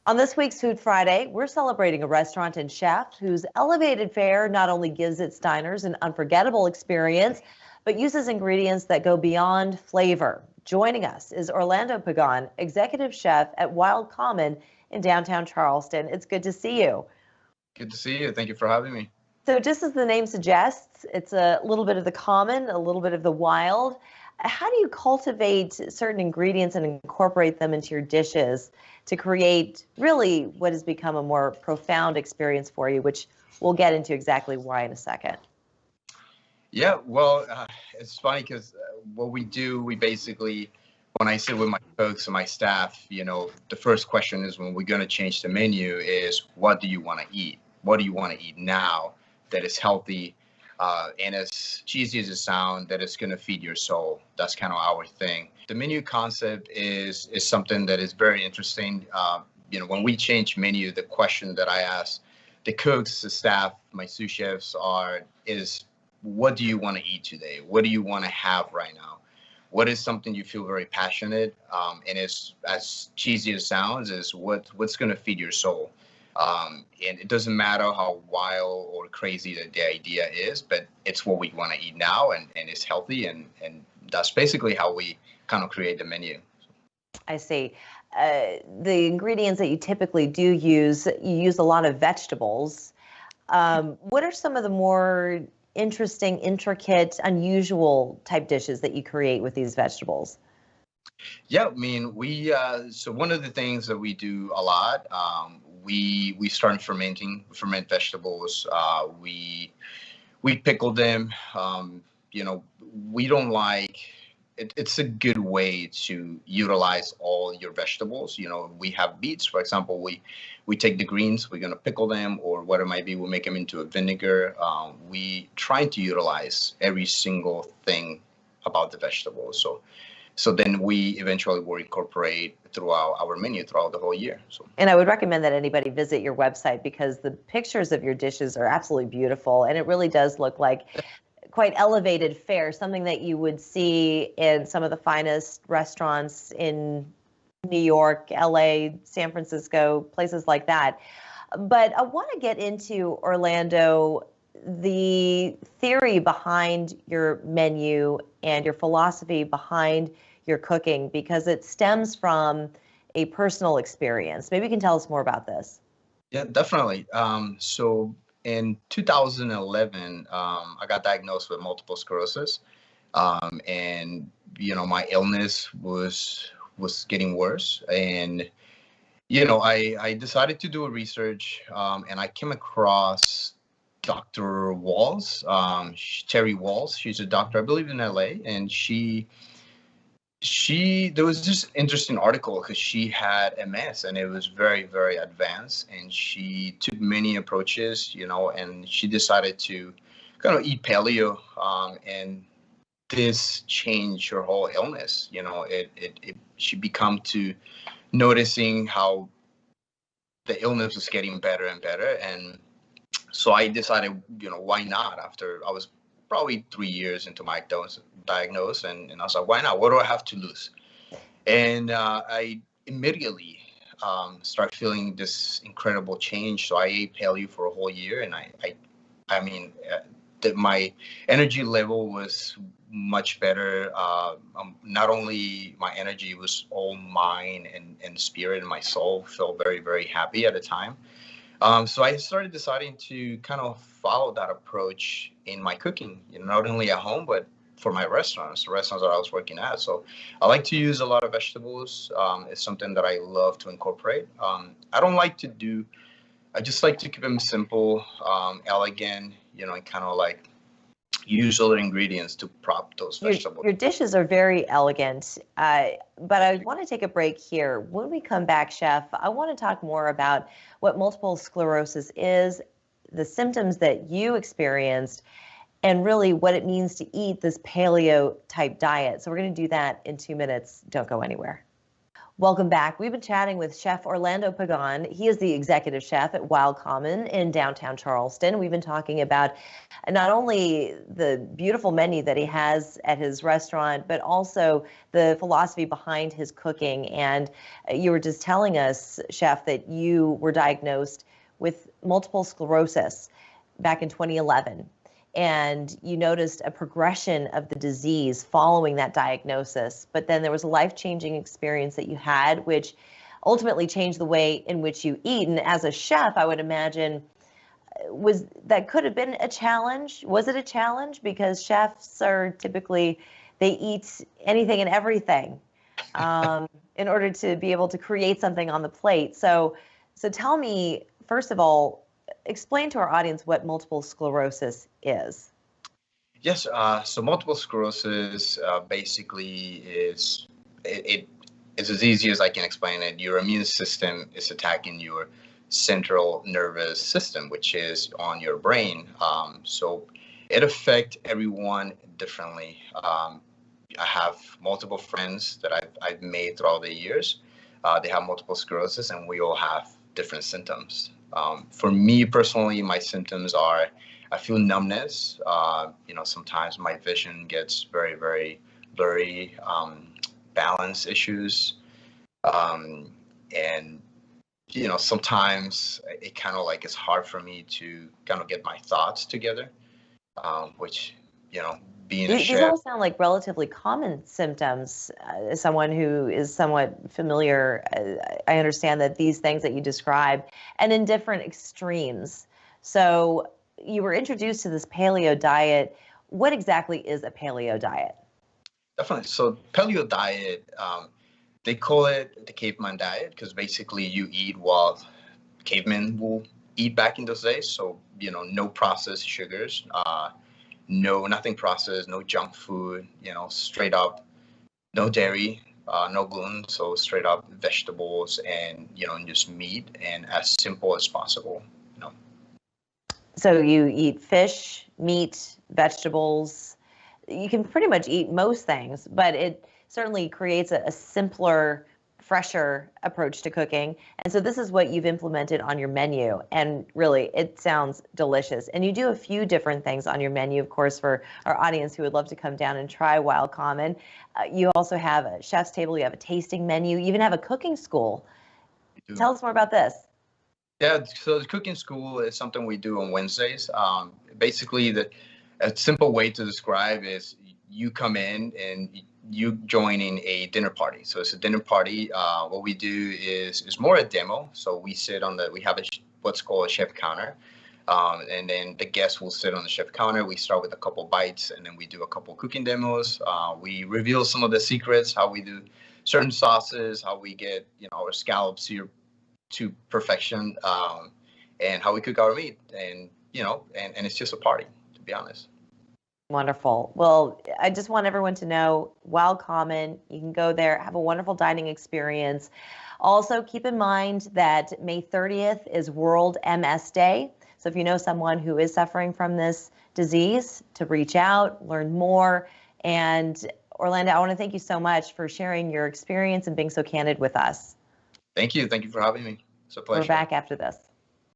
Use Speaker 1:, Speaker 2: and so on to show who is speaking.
Speaker 1: On this week's Food Friday, we're celebrating a restaurant and chef whose elevated fare not only gives its diners an unforgettable experience, but uses ingredients that go beyond flavor. Joining us is Orlando Pagan, executive chef at Wild Common in downtown Charleston. It's good to see you.
Speaker 2: Good to see you. Thank you for having me.
Speaker 1: So just as the name suggests, it's a little bit of the common, a little bit of the wild. How do you cultivate certain ingredients and incorporate them into your dishes to create really what has become a more profound experience for you, which we'll get into exactly why in a second?
Speaker 2: Yeah, well, it's funny because what we do, we basically, when I sit with my folks and my staff, the first question is when we're going to change the menu is, what do you want to eat? What do you want to eat now that is healthy? And as cheesy as it sounds, that it's going to feed your soul. That's kind of our thing. The menu concept is something that is very interesting. When we change menu, the question that I ask the cooks, the staff, my sous chefs is, what do you want to eat today? What do you want to have right now? What is something you feel very passionate? And it's as cheesy as it sounds, is what's going to feed your soul. And it doesn't matter how wild or crazy the idea is, but it's what we want to eat now, and it's healthy, and that's basically how we kind of create the menu.
Speaker 1: I see. The ingredients that you typically do use, you use a lot of vegetables. What are some of the more interesting, intricate, unusual type dishes that you create with these vegetables?
Speaker 2: Yeah, I mean, so one of the things that we do a lot, we start ferment vegetables. We pickle them. We don't like it. It's a good way to utilize all your vegetables. We have beets, for example. We take the greens, we're gonna pickle them, or what it might be, we'll make them into a vinegar. We try to utilize every single thing about the vegetables. So then we eventually will incorporate throughout our menu throughout the whole year.
Speaker 1: And I would recommend that anybody visit your website, because the pictures of your dishes are absolutely beautiful, and it really does look like quite elevated fare, something that you would see in some of the finest restaurants in New York, LA, San Francisco, places like that. But I want to get into, Orlando, the theory behind your menu and your philosophy behind your cooking, because it stems from a personal experience. Maybe you can tell us more about this.
Speaker 2: Yeah, definitely. So in 2011, I got diagnosed with multiple sclerosis, and my illness was getting worse, and I decided to do a research, and I came across Dr. Walls, Terry Walls. She's a doctor, I believe, in LA, and there was this interesting article because she had MS, and it was very, very advanced, and she took many approaches, and she decided to kind of eat paleo, and this changed her whole illness. She become to noticing how the illness was getting better and better, and so I decided, why not? After I was probably 3 years into my diagnosis, and I was like, why not? What do I have to lose? And I immediately start feeling this incredible change. So I ate paleo for a whole year, and my energy level was much better. Not only my energy, it was all mind and spirit, and my soul felt very, very happy at the time. So I started deciding to kind of follow that approach in my cooking, not only at home, but for my restaurants, the restaurants that I was working at. So I like to use a lot of vegetables. It's something that I love to incorporate. I just like to keep them simple, elegant, and kind of like use other ingredients to prop those vegetables.
Speaker 1: Your dishes are very elegant, but I want to take a break here. When we come back, Chef, I want to talk more about what multiple sclerosis is, the symptoms that you experienced, and really what it means to eat this paleo type diet. So we're going to do that in 2 minutes. Don't go anywhere. Welcome back. We've been chatting with Chef Orlando Pagan. He is the executive chef at Wild Common in downtown Charleston. We've been talking about not only the beautiful menu that he has at his restaurant, but also the philosophy behind his cooking. And you were just telling us, Chef, that you were diagnosed with multiple sclerosis back in 2011. And you noticed a progression of the disease following that diagnosis. But then there was a life-changing experience that you had, which ultimately changed the way in which you eat. And as a chef, I would imagine that could have been a challenge. Was it a challenge? Because chefs are typically, they eat anything and everything in order to be able to create something on the plate. So tell me, first of all, explain to our audience what multiple sclerosis is.
Speaker 2: Yes, so multiple sclerosis basically is, it's as easy as I can explain it. Your immune system is attacking your central nervous system, which is on your brain. So it affects everyone differently. I have multiple friends that I've made throughout the years. They have multiple sclerosis, and we all have different symptoms. For me personally, my symptoms are, I feel numbness. Sometimes my vision gets very, very blurry, balance issues. And, sometimes it kind of like it's hard for me to kind of get my thoughts together, which, being a
Speaker 1: These
Speaker 2: chef.
Speaker 1: all sound like relatively common symptoms. As someone who is somewhat familiar, I understand that these things that you describe, and in different extremes. So you were introduced to this paleo diet. What exactly is a paleo diet?
Speaker 2: Definitely. So paleo diet, they call it the caveman diet because basically you eat what cavemen will eat back in those days. So, no processed sugars, nothing processed, no junk food, straight up, no dairy, no gluten. So straight up vegetables and, just meat, and as simple as possible.
Speaker 1: So you eat fish, meat, vegetables. You can pretty much eat most things, but it certainly creates a simpler, fresher approach to cooking. And so this is what you've implemented on your menu. And really, it sounds delicious. And you do a few different things on your menu, of course, for our audience who would love to come down and try Wild Common. You also have a chef's table. You have a tasting menu. You even have a cooking school. Tell us more about this.
Speaker 2: Yeah, so the cooking school is something we do on Wednesdays. Basically, a simple way to describe is you come in and you joining a dinner party. So it's a dinner party. What we do is more a demo. So we have what's called a chef counter. And then the guests will sit on the chef counter. We start with a couple bites, and then we do a couple cooking demos. We reveal some of the secrets, how we do certain sauces, how we get, our scallops to perfection, and how we cook our meat. And, and it's just a party, to be honest.
Speaker 1: Wonderful. Well, I just want everyone to know Wild Common, you can go there, have a wonderful dining experience. Also, keep in mind that May 30th is World MS Day. So if you know someone who is suffering from this disease, to reach out, learn more. And Orlando, I want to thank you so much for sharing your experience and being so candid with us.
Speaker 2: Thank you. Thank you for having me. It's a pleasure.
Speaker 1: We're back after this.